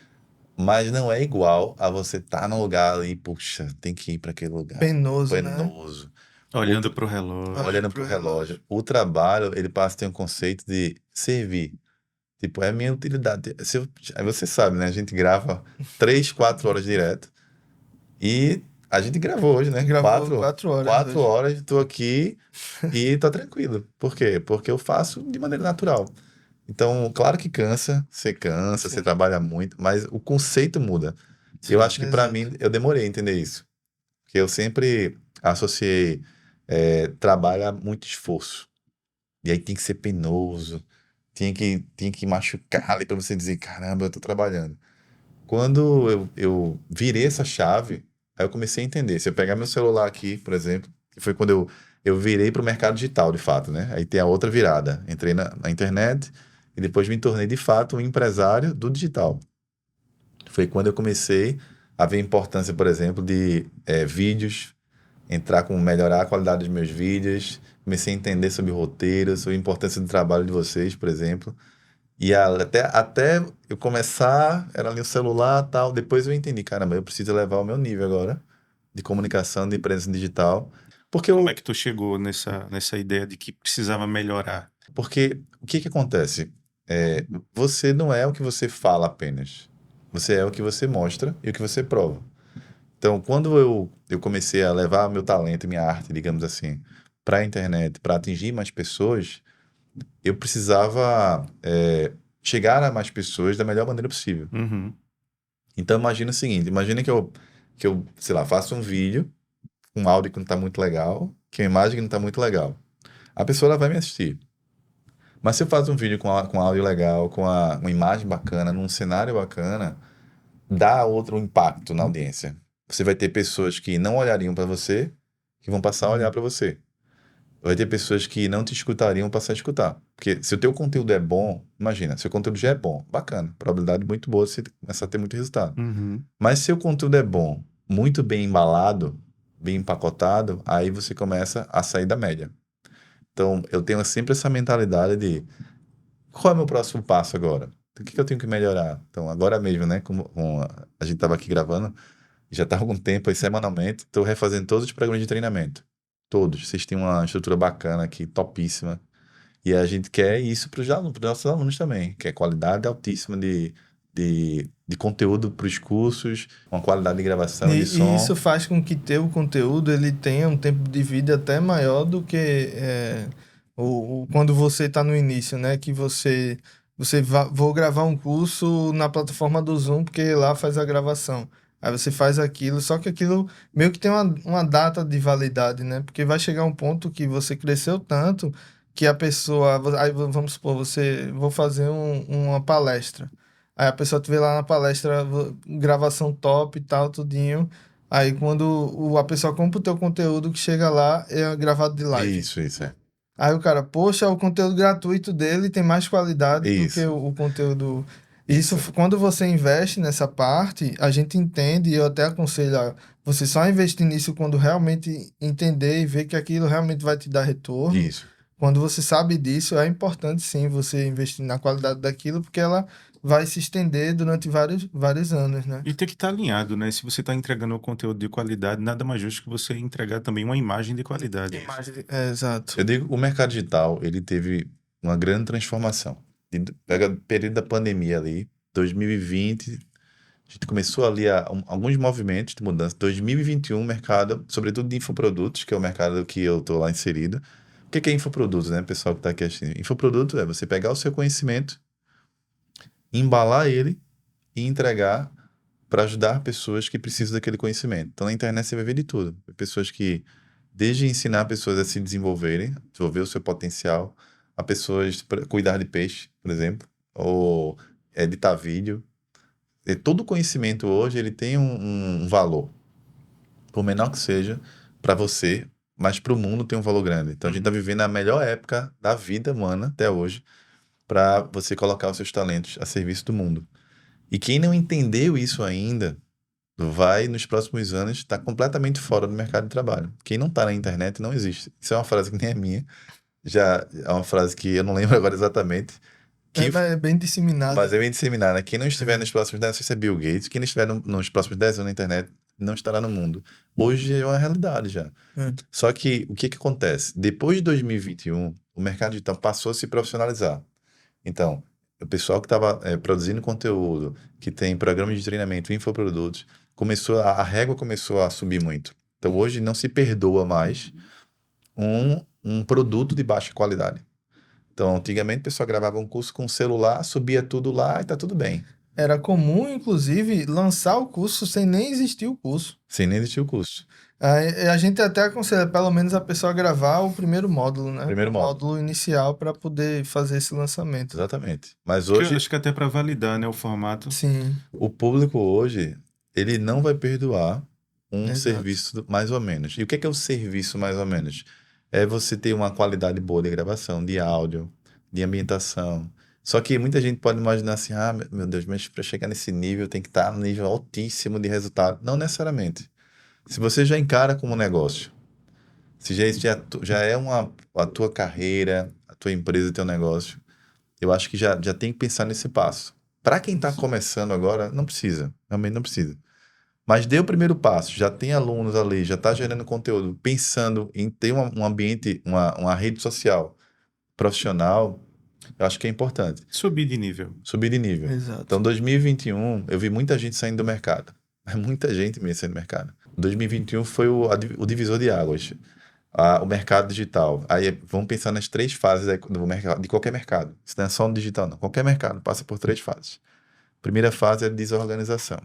mas não é igual a você estar num lugar ali, puxa, tem que ir para aquele lugar. Penoso, né? Penoso. O Olhando tra- para o relógio. Olhando Olhando pro pro relógio. relógio. O trabalho, ele passa a ter um conceito de servir. Tipo, é a minha utilidade. Aí você sabe, né? A gente grava 3, 4 horas direto e A gente gravou hoje, né? Gravou 4 horas. 4 hoje. horas, tô aqui e tô tranquilo. Por quê? Porque eu faço de maneira natural. Então, claro que cansa, você Sim. trabalha muito, mas o conceito muda. E eu Sim, acho que para exato. mim, eu demorei a entender isso. Porque eu sempre associei trabalho a muito esforço. E aí tem que ser penoso, tem que machucar ali para você dizer, caramba, eu tô trabalhando. Quando eu virei essa chave, aí eu comecei a entender. Se eu pegar meu celular aqui, por exemplo, que foi quando eu virei para o mercado digital, de fato, né? Aí tem a outra virada. Entrei na internet e depois me tornei, de fato, um empresário do digital. Foi quando eu comecei a ver a importância, por exemplo, de vídeos, entrar com melhorar a qualidade dos meus vídeos, comecei a entender sobre roteiro, sobre a importância do trabalho de vocês, por exemplo. E até eu começar, era ali o celular e tal. Depois eu entendi, caramba, eu preciso elevar o meu nível agora de comunicação, de presença digital. Porque, Como é eu, que tu chegou nessa ideia de que precisava melhorar? porque o que que acontece? Você não é o que você fala apenas. Você é o que você mostra e o que você prova. Então, quando eu comecei a levar meu talento, minha arte, digamos assim, para a internet, para atingir mais pessoas, eu precisava chegar a mais pessoas da melhor maneira possível. Uhum. Então imagina o seguinte, imagina que eu, sei lá, faço um vídeo, um áudio que não está muito legal, que a imagem que não está muito legal. A pessoa ela vai me assistir. Mas se eu faço um vídeo com áudio legal, uma imagem bacana, num cenário bacana, dá outro impacto na audiência. Você vai ter pessoas que não olhariam para você, que vão passar a olhar para você. Vai ter pessoas que não te escutariam, passar a escutar. Porque se o teu conteúdo é bom, imagina, se o conteúdo já é bom, bacana, probabilidade muito boa de você começar a ter muito resultado. Uhum. Mas se o conteúdo é bom, muito bem embalado, bem empacotado, aí você começa a sair da média. Então, eu tenho sempre essa mentalidade de qual é o meu próximo passo agora? O que que eu tenho que melhorar? Então, agora mesmo, né, como a gente estava aqui gravando, já está há algum tempo aí, semanalmente, estou refazendo todos os programas de treinamento. Todos. Vocês têm uma estrutura bacana aqui, topíssima. E a gente quer isso para os nossos alunos também, que é qualidade altíssima de conteúdo para os cursos, uma qualidade de gravação e de E isso som. faz com que teu conteúdo ele tenha um tempo de vida até maior do que quando você está no início, né? Que vou gravar um curso na plataforma do Zoom, porque lá faz a gravação. Aí você faz aquilo, só que aquilo meio que tem uma data de validade, né? Porque vai chegar um ponto que você cresceu tanto que a pessoa. Aí vamos supor, vou fazer uma palestra. Aí a pessoa te vê lá na palestra, gravação top e tal, tudinho. Aí quando a pessoa compra o teu conteúdo que chega lá, é gravado de live. Isso, é. Aí o cara, poxa, o conteúdo gratuito dele tem mais qualidade do que Isso, o conteúdo. Isso, isso. quando você investe nessa parte, a gente entende, e eu até aconselho a você só investir nisso quando realmente entender e ver que aquilo realmente vai te dar retorno. Isso. Quando você sabe disso, é importante sim você investir na qualidade daquilo, porque ela vai se estender durante vários anos, né? E tem que estar alinhado, né? Se você está entregando um conteúdo de qualidade, nada mais justo que você entregar também uma imagem de qualidade. Exato. Eu digo, o mercado digital, ele teve uma grande transformação. Pega o período da pandemia ali, 2020, a gente começou ali alguns movimentos de mudança. 2021, mercado, sobretudo de infoprodutos, que é o mercado que eu estou lá inserido. O que é infoprodutos, né, pessoal que está aqui assistindo? Infoproduto é você pegar o seu conhecimento, embalar ele e entregar para ajudar pessoas que precisam daquele conhecimento. Então, na internet você vai ver de tudo. Pessoas que, desde ensinar pessoas a se desenvolver o seu potencial, a pessoas cuidar de peixe, por exemplo, ou editar vídeo. E todo conhecimento hoje ele tem um valor, por menor que seja, para você, mas para o mundo tem um valor grande. Então, a gente está vivendo a melhor época da vida humana até hoje para você colocar os seus talentos a serviço do mundo. E quem não entendeu isso ainda vai, nos próximos anos, estar completamente fora do mercado de trabalho. Quem não está na internet não existe. Isso é uma frase que nem é minha, já é uma frase que eu não lembro agora exatamente. É bem disseminado. Mas é bem disseminada, né? Quem não estiver nos próximos 10 anos, não sei se é Bill Gates, quem não estiver nos próximos 10 anos na internet, não estará no mundo. Hoje é uma realidade já. É. Só que o que acontece? Depois de 2021, o mercado digital passou a se profissionalizar. Então, o pessoal que estava produzindo conteúdo, que tem programas de treinamento, infoprodutos, a régua começou a subir muito. Então hoje não se perdoa mais um produto de baixa qualidade. Então, antigamente, o pessoal gravava um curso com celular, subia tudo lá e tá tudo bem, Era comum, inclusive, lançar o curso sem nem existir o curso. sem nem existir o curso. A gente até aconselha, pelo menos, a pessoa gravar o primeiro módulo, né? Primeiro O módulo. módulo inicial para poder fazer esse lançamento. Exatamente. Mas Acho que, hoje, acho que até para validar, né, o formato. Sim, o público hoje, ele não vai perdoar um exato. serviço mais ou menos. E o que é o serviço mais ou menos? É você ter uma qualidade boa de gravação, de áudio, de ambientação. Só que muita gente pode imaginar assim, ah, meu Deus, mas para chegar nesse nível tem que estar no nível altíssimo de resultado. Não necessariamente. Se você já encara como um negócio, se já é a tua carreira, a tua empresa, teu negócio, eu acho que já tem que pensar nesse passo. Para quem está começando agora, não precisa, realmente não precisa. Mas dê o primeiro passo, já tem alunos ali, já está gerando conteúdo, pensando em ter um ambiente, uma rede social profissional, eu acho que é importante. Subir de nível. Subir de nível. Exato. Então, 2021, eu vi muita gente saindo do mercado. Muita gente mesmo saindo do mercado. 2021 foi o divisor de águas. O mercado digital. Aí vamos pensar nas três fases do mercado, de qualquer mercado. Isso não é só no digital, não. Qualquer mercado passa por três fases. Primeira fase é a desorganização.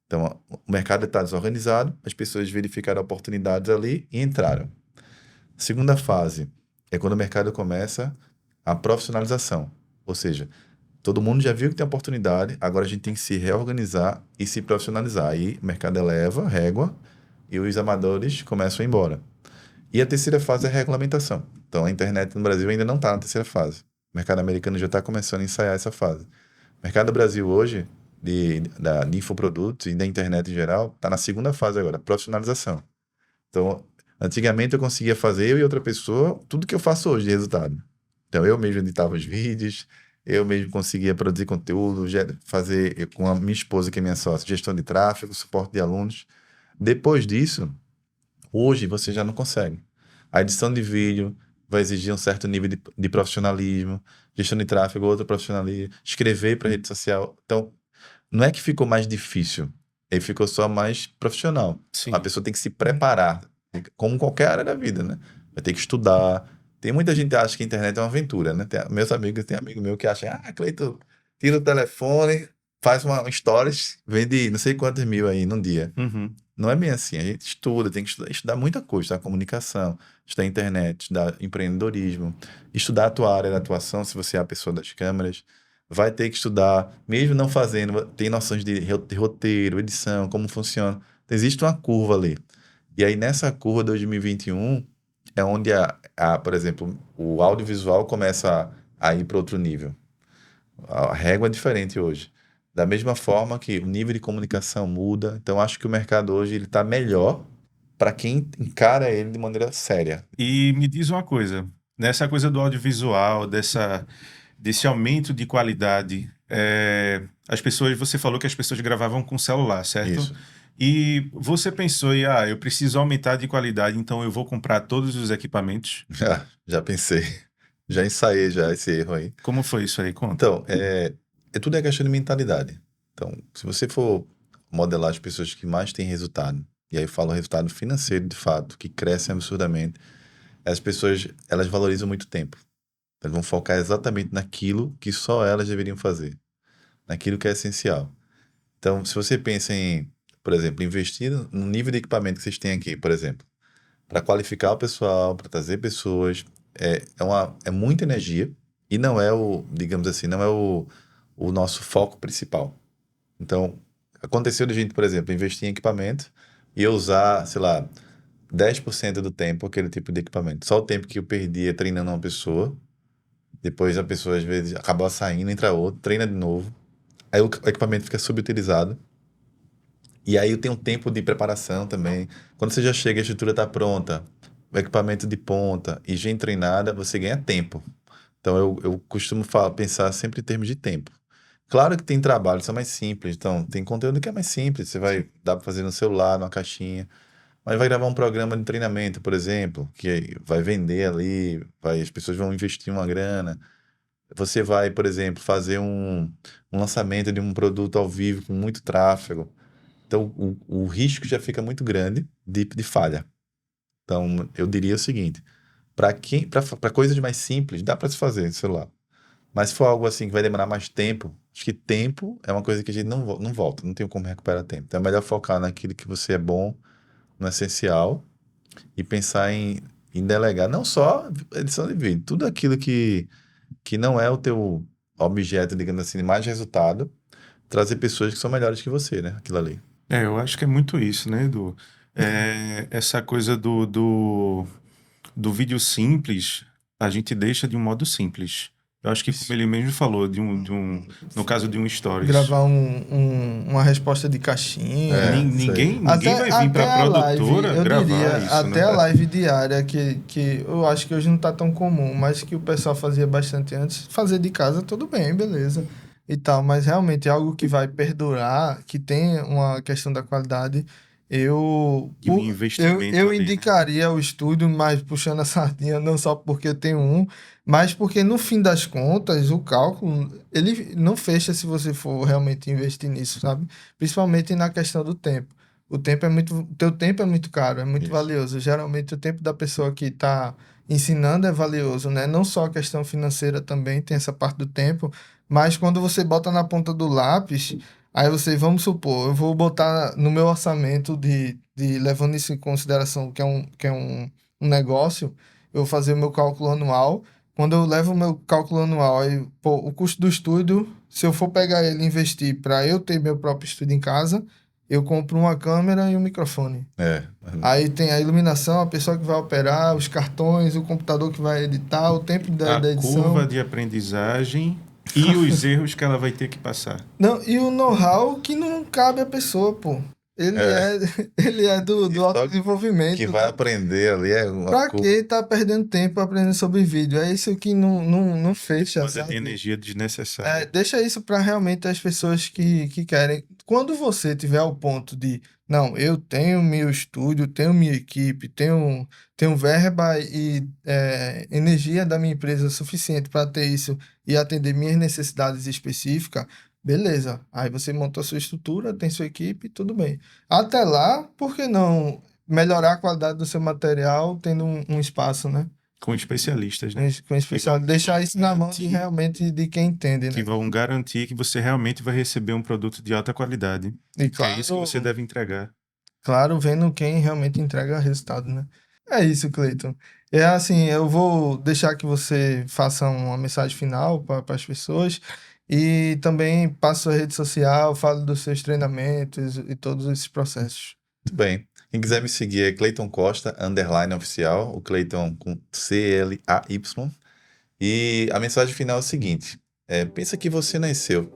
Então, o mercado está desorganizado, as pessoas verificaram oportunidades ali e entraram. Segunda fase é quando o mercado começa a profissionalização. Ou seja, todo mundo já viu que tem oportunidade, agora a gente tem que se reorganizar e se profissionalizar. Aí o mercado eleva, régua, e os amadores começam a ir embora. E a terceira fase é a regulamentação. Então, a internet no Brasil ainda não está na terceira fase. O mercado americano já está começando a ensaiar essa fase. O mercado do Brasil hoje, de infoprodutos e da internet em geral, está na segunda fase agora, profissionalização. Então, antigamente eu conseguia fazer, eu e outra pessoa, tudo que eu faço hoje de resultado. Então, eu mesmo editava os vídeos, eu mesmo conseguia produzir conteúdo, fazer com a minha esposa, que é minha sócia, gestão de tráfego, suporte de alunos. Depois disso, hoje você já não consegue. A edição de vídeo vai exigir um certo nível de profissionalismo, gestão de tráfego, outro profissionalismo, escrever para rede social. Então, não é que ficou mais difícil, ele ficou só mais profissional. Sim. A pessoa tem que se preparar, como qualquer área da vida, né? Vai ter que estudar. Tem muita gente que acha que a internet é uma aventura, né? Meus amigos, tem amigo meu que acha, Cleiton, tira o telefone, faz um stories, vende não sei quantos mil aí num dia. Uhum. Não é bem assim, a gente estuda, tem que estudar muita coisa, estudar comunicação, estudar internet, estudar empreendedorismo, estudar a tua área da atuação, se você é a pessoa das câmeras, vai ter que estudar, mesmo não fazendo, tem noções de roteiro, edição, como funciona. Então, existe uma curva ali. E aí, nessa curva 2021, é onde, por exemplo, o audiovisual começa a ir para outro nível. A régua é diferente hoje. Da mesma forma que o nível de comunicação muda, então acho que o mercado hoje ele está melhor para quem encara ele de maneira séria. E me diz uma coisa, nessa coisa do audiovisual, desse aumento de qualidade, as pessoas, você falou que as pessoas gravavam com celular, certo? Isso. E você pensou eu preciso aumentar de qualidade, então eu vou comprar todos os equipamentos? Já pensei, já ensaiei já esse erro aí. Como foi isso aí? Conta. Então, tudo é questão de mentalidade. Então, se você for modelar as pessoas que mais têm resultado, e aí eu falo resultado financeiro de fato, que crescem absurdamente, as pessoas, elas valorizam muito tempo. Elas vão focar exatamente naquilo que só elas deveriam fazer, naquilo que é essencial. Então, se você pensa em, por exemplo, investir no nível de equipamento que vocês têm aqui, por exemplo, para qualificar o pessoal, para trazer pessoas, é muita energia e não é digamos assim, não é o nosso foco principal. Então, aconteceu de gente, por exemplo, investir em equipamento e eu usar, sei lá, 10% do tempo aquele tipo de equipamento. Só o tempo que eu perdia treinando uma pessoa, depois a pessoa às vezes acaba saindo, entra outro, treina de novo, aí o equipamento fica subutilizado. E aí tem um tempo de preparação também. Quando você já chega, a estrutura está pronta, o equipamento de ponta e gente treinada, você ganha tempo. Então eu costumo pensar sempre em termos de tempo. Claro que tem trabalhos que são mais simples, então tem conteúdo que é mais simples, dá para fazer no celular, numa caixinha, mas vai gravar um programa de treinamento, por exemplo, que vai vender ali, as pessoas vão investir uma grana. Você vai, por exemplo, fazer um lançamento de um produto ao vivo com muito tráfego. Então, o risco já fica muito grande de falha. Então, eu diria o seguinte: para coisas mais simples, dá para se fazer no celular. Mas se for algo assim que vai demorar mais tempo, acho que tempo é uma coisa que a gente não volta, não tem como recuperar tempo. Então, é melhor focar naquilo que você é bom, no essencial, e pensar em delegar não só edição de vídeo, tudo aquilo que não é o teu objeto, digamos assim, de mais resultado, trazer pessoas que são melhores que você, né? Aquilo ali. Eu acho que é muito isso, né, Edu? Essa coisa do vídeo simples, a gente deixa de um modo simples. Eu acho que, como ele mesmo falou, no caso de um stories, Gravar uma resposta de caixinha. Isso aí. ninguém vai vir para a a live, produtora eu gravar diria, isso, até né? a live diária, que eu acho que hoje não tá tão comum, mas que o pessoal fazia bastante antes. Fazer de casa, tudo bem, beleza. E tal, mas realmente é algo que vai perdurar, que tem uma questão da qualidade. Eu, E um investimento eu ali, né? indicaria o estúdio, mas puxando a sardinha, não só porque eu tenho um, mas porque no fim das contas, o cálculo, ele não fecha se você for realmente investir nisso, sabe? Principalmente na questão do tempo. O teu tempo é muito caro, é muito Isso. valioso. Geralmente o tempo da pessoa que está ensinando é valioso, né? Não só a questão financeira também tem essa parte do tempo, mas quando você bota na ponta do lápis, aí você, vamos supor, eu vou botar no meu orçamento de levando isso em consideração um negócio, eu vou fazer o meu cálculo anual. Quando eu levo o meu cálculo anual, aí, pô, o custo do estúdio, se eu for pegar ele e investir para eu ter meu próprio estúdio em casa, eu compro uma câmera e um microfone. É. Aí tem a iluminação, a pessoa que vai operar, os cartões, o computador que vai editar, o tempo A da curva edição. de aprendizagem e os erros que ela vai ter que passar. Não, e o know-how que não cabe à pessoa, pô. Ele É. é, ele é E do só que autodesenvolvimento. vai aprender ali é uma Pra curva. que tá perdendo tempo aprendendo sobre vídeo? É isso que não fecha, Demanda de sabe? energia desnecessária. Deixa isso para realmente as pessoas que querem. Quando você tiver ao ponto de, não, eu tenho meu estúdio, tenho minha equipe, tenho verba e energia da minha empresa suficiente para ter isso e atender minhas necessidades específicas, beleza. Aí você monta a sua estrutura, tem sua equipe, tudo bem. Até lá, por que não melhorar a qualidade do seu material tendo um espaço, né? Com especialistas, né? Com especial, deixar isso na mão de garantir- realmente de quem entende, que né? vão garantir que você realmente vai receber um produto de alta qualidade. E Que é isso que você deve entregar. claro, vendo quem realmente entrega resultado, né? É isso, Cleiton. É assim, eu vou deixar que você faça uma mensagem final para as pessoas e também passe sua rede social, fale dos seus treinamentos e todos esses processos. Muito bem. Quem quiser me seguir é Cleiton Costa, _, oficial, o Cleiton com CLAY. E a mensagem final é o seguinte: pensa que você nasceu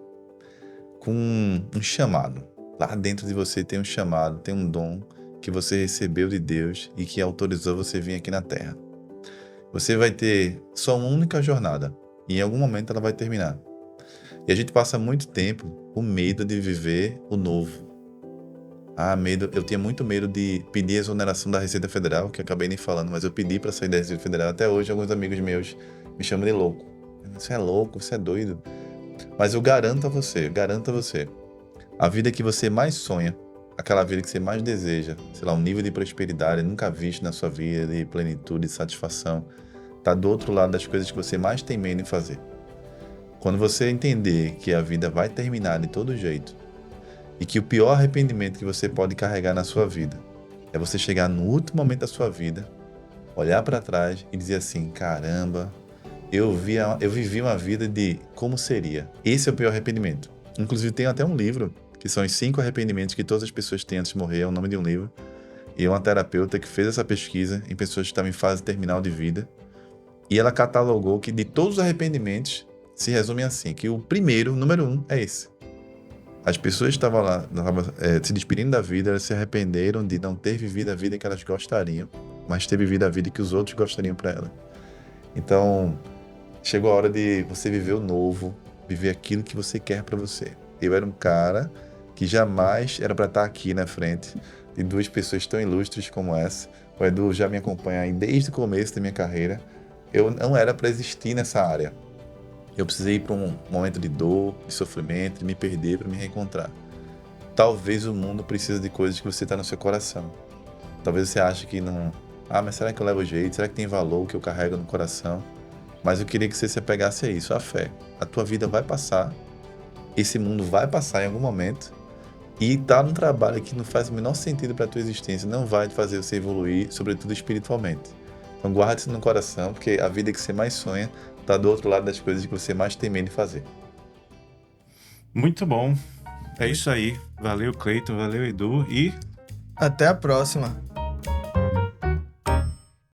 com um chamado. Lá dentro de você tem um chamado, tem um dom que você recebeu de Deus e que autorizou você vir aqui na Terra. Você vai ter só uma única jornada e em algum momento ela vai terminar. E a gente passa muito tempo com medo de viver o novo. Medo. Eu tinha muito medo de pedir a exoneração da Receita Federal, que eu acabei nem falando, mas eu pedi para sair da Receita Federal. Até hoje, alguns amigos meus me chamam de louco. Você é louco, você é doido. Mas eu garanto a você, a vida que você mais sonha, aquela vida que você mais deseja, sei lá, um nível de prosperidade nunca visto na sua vida, de plenitude, de satisfação, tá do outro lado das coisas que você mais tem medo em fazer. Quando você entender que a vida vai terminar de todo jeito, e que o pior arrependimento que você pode carregar na sua vida é você chegar no último momento da sua vida, olhar para trás e dizer assim: caramba, eu vivi uma vida de como seria. Esse é o pior arrependimento. Inclusive tem até um livro, que são os 5 arrependimentos que todas as pessoas têm antes de morrer, é o nome de um livro. E é uma terapeuta que fez essa pesquisa em pessoas que estavam em fase terminal de vida. E ela catalogou que de todos os arrependimentos, se resume assim, que o primeiro, número 1, é esse. As pessoas que estavam lá, se despedindo da vida, elas se arrependeram de não ter vivido a vida que elas gostariam, mas ter vivido a vida que os outros gostariam para elas. Então, chegou a hora de você viver o novo, viver aquilo que você quer para você. Eu era um cara que jamais era para estar aqui na frente de 2 pessoas tão ilustres como essa. O Edu já me acompanha aí desde o começo da minha carreira. Eu não era para existir nessa área. Eu precisei ir para um momento de dor, de sofrimento, de me perder para me reencontrar. Talvez o mundo precise de coisas que você está no seu coração. Talvez você ache que não... mas será que eu levo jeito? Será que tem valor o que eu carrego no coração? Mas eu queria que você se apegasse a isso, a fé. A tua vida vai passar, esse mundo vai passar em algum momento, e tá num trabalho que não faz o menor sentido para a tua existência, não vai te fazer você evoluir, sobretudo espiritualmente. Então guarde isso no coração, porque a vida que você mais sonha tá do outro lado das coisas que você mais tem medo de fazer. Muito bom. É isso aí. Valeu, Cleiton. Valeu, Edu. E Até a próxima.